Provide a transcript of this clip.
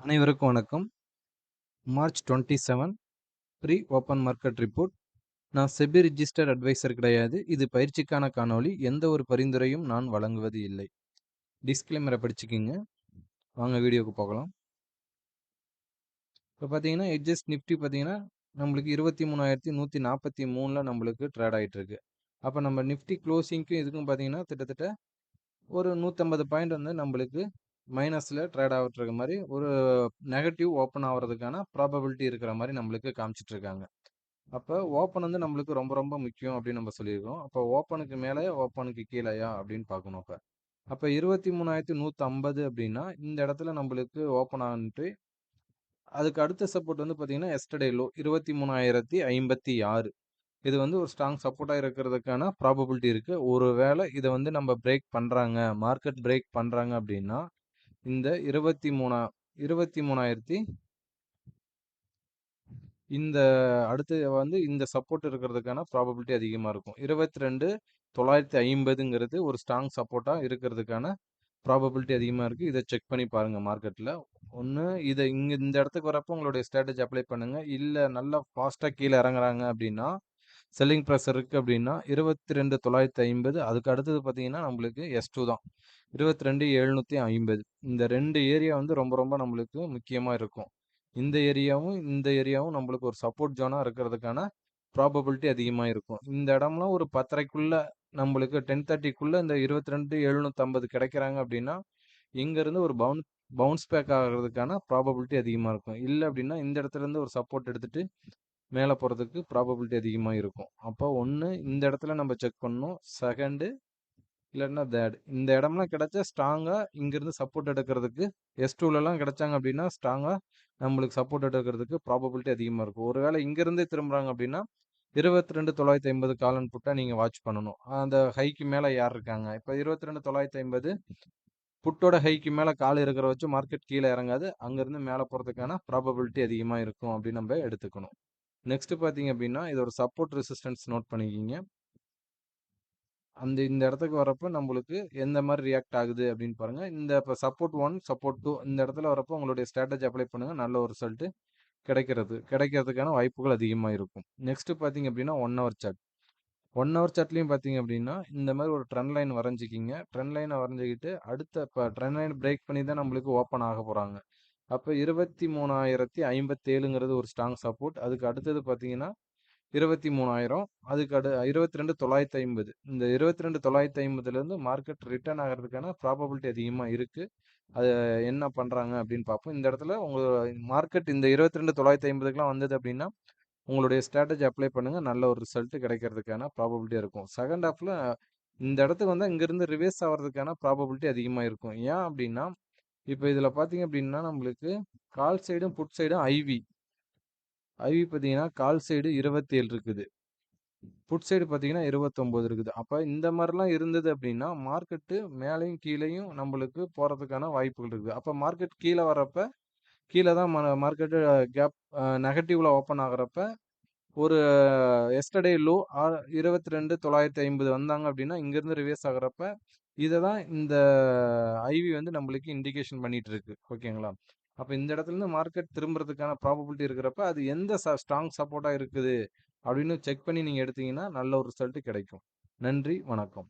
அனைவருக்கும் வணக்கம். March 27 pre open market report. நான் செபி ரிஜிஸ்டர்ட் அட்வைசர் கிடையாது. இது பயிற்சிக்கான காணொளி. எந்த ஒரு பரிந்துரையும் நான் வழங்குவது இல்லை. டிஸ்க்ளைமரை படிச்சுக்கிங்க. வாங்க வீடியோக்கு போகலாம். இப்போ பார்த்தீங்கன்னா எட்ஜஸ் நிஃப்டி பார்த்தீங்கன்னா நம்மளுக்கு 23,143ல் நம்மளுக்கு ட்ரேட் ஆகிட்டு இருக்கு. அப்போ நம்ம நிஃப்டி க்ளோசிங்க்கும் இதுக்கும் பார்த்தீங்கன்னா கிட்டத்தட்ட ஒரு 150 பாயிண்ட் வந்து நம்மளுக்கு மைனஸில் ட்ரேட் ஆகிட்டு இருக்க மாதிரி ஒரு நெகட்டிவ் ஓப்பன் ஆகிறதுக்கான ப்ராபபிலிட்டி இருக்கிற மாதிரி நம்மளுக்கு காமிச்சிட்டு இருக்காங்க. அப்போ ஓப்பன் வந்து நம்மளுக்கு ரொம்ப ரொம்ப முக்கியம் அப்படின்னு நம்ம சொல்லியிருக்கோம். அப்போ ஓப்பனுக்கு மேலே ஓப்பனுக்கு கீழேயா அப்படின்னு பார்க்கணும். அப்போ 23,150 அப்படின்னா இந்த இடத்துல நம்மளுக்கு ஓப்பன் ஆகிட்டு அதுக்கு அடுத்த சப்போர்ட் வந்து பார்த்தீங்கன்னா எஸ்டர்டே லோ 23,056. இது வந்து ஒரு ஸ்ட்ராங் சப்போர்ட்டாக இருக்கிறதுக்கான ப்ராபபிலிட்டி இருக்குது. ஒரு வேளை இதை வந்து நம்ம பிரேக் பண்ணுறாங்க, மார்க்கெட் பிரேக் பண்ணுறாங்க அப்படின்னா இந்த 23,000 இந்த அடுத்து வந்து இந்த சப்போர்ட் இருக்கிறதுக்கான ப்ராபபிலிட்டி அதிகமாக இருக்கும். 22,950ங்கிறது ஒரு ஸ்ட்ராங் சப்போர்ட்டாக இருக்கிறதுக்கான ப்ராபபிலிட்டி அதிகமாக இருக்குது. இதை செக் பண்ணி பாருங்கள் மார்க்கெட்டில். ஒன்று இதை இந்த இடத்துக்கு வரப்போ உங்களுடைய ஸ்ட்ராட்டஜி அப்ளை பண்ணுங்கள். இல்லை நல்லா ஃபாஸ்ட்டாக கீழே இறங்குறாங்க அப்படின்னா செல்லிங் ப்ரெஷர் இருக்குது அப்படின்னா 22,950. அதுக்கு அடுத்தது பார்த்தீங்கன்னா நம்மளுக்கு S2 தான் 22,750. இந்த ரெண்டு ஏரியா வந்து ரொம்ப ரொம்ப நம்மளுக்கு முக்கியமாக இருக்கும். இந்த ஏரியாவும் நம்மளுக்கு ஒரு சப்போர்ட் ஜோனாக இருக்கிறதுக்கான ப்ராபபிலிட்டி அதிகமாக இருக்கும். இந்த இடம்லாம் ஒரு 10:30க்குள்ள நம்மளுக்கு 10:30க்குள்ள இந்த 22,750 கிடைக்கிறாங்க அப்படின்னா இங்கேருந்து ஒரு பவுன்ஸ் பேக் ஆகிறதுக்கான ப்ராபபிலிட்டி அதிகமாக இருக்கும். இல்லை அப்படின்னா இந்த இடத்துல இருந்து ஒரு சப்போர்ட் எடுத்துகிட்டு மேலே போகிறதுக்கு ப்ராபபிலிட்டி அதிகமாக இருக்கும். அப்போ ஒன்று இந்த இடத்துல நம்ம செக் பண்ணணும். செகண்டு இல்லைன்னா தேர்ட் இந்த இடம்லாம் கிடைச்சா ஸ்ட்ராங்காக இங்கேருந்து சப்போர்ட் எடுக்கிறதுக்கு S2லலாம் கிடைச்சாங்க அப்படின்னா ஸ்ட்ராங்காக நம்மளுக்கு சப்போர்ட் எடுக்கிறதுக்கு ப்ராபபிலிட்டி அதிகமாக இருக்கும். ஒருவேளை இங்கேருந்தே திரும்புகிறாங்க அப்படின்னா 22,950 காலன் புட்டை நீங்கள் வாட்ச் பண்ணணும். அந்த ஹைக்கு மேலே யார் இருக்காங்க? இப்போ 22,950 புட்டோட ஹைக்கு மேலே கால் இருக்கிற வச்சு மார்க்கெட் கீழே இறங்காது. அங்கேருந்து மேலே போகிறதுக்கான ப்ராபபிலிட்டி அதிகமாக இருக்கும் அப்படின்னு நம்ம எடுத்துக்கணும். நெக்ஸ்ட் பார்த்தீங்க அப்படின்னா இதோட சப்போர்ட் ரெசிஸ்டன்ஸ் நோட் பண்ணிக்கிங்க. இந்த இடத்துக்கு வரப்போ நம்மளுக்கு எந்த மாதிரி ரியாக்ட் ஆகுது அப்படின்னு பாருங்க. இந்த இப்போ சப்போர்ட் 1 சப்போர்ட் 2 இந்த இடத்துல வரப்போ உங்களுடைய ஸ்ட்ராட்டஜி அப்ளை பண்ணுங்க. நல்ல ஒரு ரிசல்ட் கிடைக்கிறதுக்கான வாய்ப்புகள் அதிகமாக இருக்கும். நெக்ஸ்ட் பார்த்தீங்க அப்படின்னா 1 ஹவர் சார்ட். 1 ஹவர் சார்ட்லையும் பார்த்தீங்க அப்படின்னா இந்த மாதிரி ஒரு ட்ரெண்ட் லைன் வரைஞ்சிக்கிங்க. ட்ரெண்ட் லைனை வரைஞ்சிக்கிட்டு அடுத்த இப்போ ட்ரெண்ட் லைன் பிரேக் பண்ணி தான் நம்மளுக்கு ஓப்பன் ஆக போகிறாங்க. அப்போ 23,057ங்கிறது ஒரு ஸ்ட்ராங் சப்போர்ட். அதுக்கு அடுத்தது பார்த்தீங்கன்னா 23,000 அதுக்கு 22,950. இந்த 22,950லேருந்து மார்க்கெட் ரிட்டர்ன் ஆகிறதுக்கான ப்ராபபிலிட்டி அதிகமாக இருக்குது. அது என்ன பண்ணுறாங்க அப்படின்னு பார்ப்போம். இந்த இடத்துல உங்கள் மார்க்கெட் இந்த 22,950க்குலாம் வந்தது அப்படின்னா உங்களுடைய ஸ்ட்ராட்டஜி அப்ளை பண்ணுங்கள். நல்ல ஒரு ரிசல்ட் கிடைக்கிறதுக்கான ப்ராபபிலிட்டியாக இருக்கும். செகண்ட் ஹாஃபில் இந்த இடத்துக்கு வந்தால் இங்கேருந்து ரிவர்ஸ் ஆகிறதுக்கான ப்ராபபிலிட்டி அதிகமாக இருக்கும். ஏன் அப்படின்னா இப்போ இதில் பார்த்தீங்க அப்படின்னா நம்மளுக்கு கால் சைடும் புட் சைடும் ஐவி பார்த்தீங்கன்னா கால் சைடு 27 இருக்குது. புட் சைடு பார்த்தீங்கன்னா 29 இருக்குது. அப்போ இந்த மாதிரிலாம் இருந்தது அப்படின்னா மார்க்கெட்டு மேலேயும் கீழேயும் நம்மளுக்கு போகிறதுக்கான வாய்ப்புகள் இருக்குது. அப்போ மார்க்கெட் கீழே வரப்போ கீழே தான் மார்க்கெட்டு கேப் நெகட்டிவில் ஓப்பன் ஆகிறப்ப ஒரு எஸ்டர்டே லோ 22,950 வந்தாங்க அப்படின்னா இங்கேருந்து ரிவர்ஸ் ஆகிறப்ப இதை தான் இந்த ஐவி வந்து நம்மளுக்கு இண்டிகேஷன் பண்ணிட்டு இருக்கு. ஓகேங்களா? அப்போ இந்த இடத்துலேருந்து மார்க்கெட் திரும்புறதுக்கான ப்ராபபிலிட்டி இருக்கிறப்ப அது எந்த ஸ்ட்ராங் சப்போர்ட்டாக இருக்குது அப்படின்னு செக் பண்ணி நீங்கள் எடுத்தீங்கன்னா நல்ல ஒரு ரிசல்ட் கிடைக்கும். நன்றி, வணக்கம்.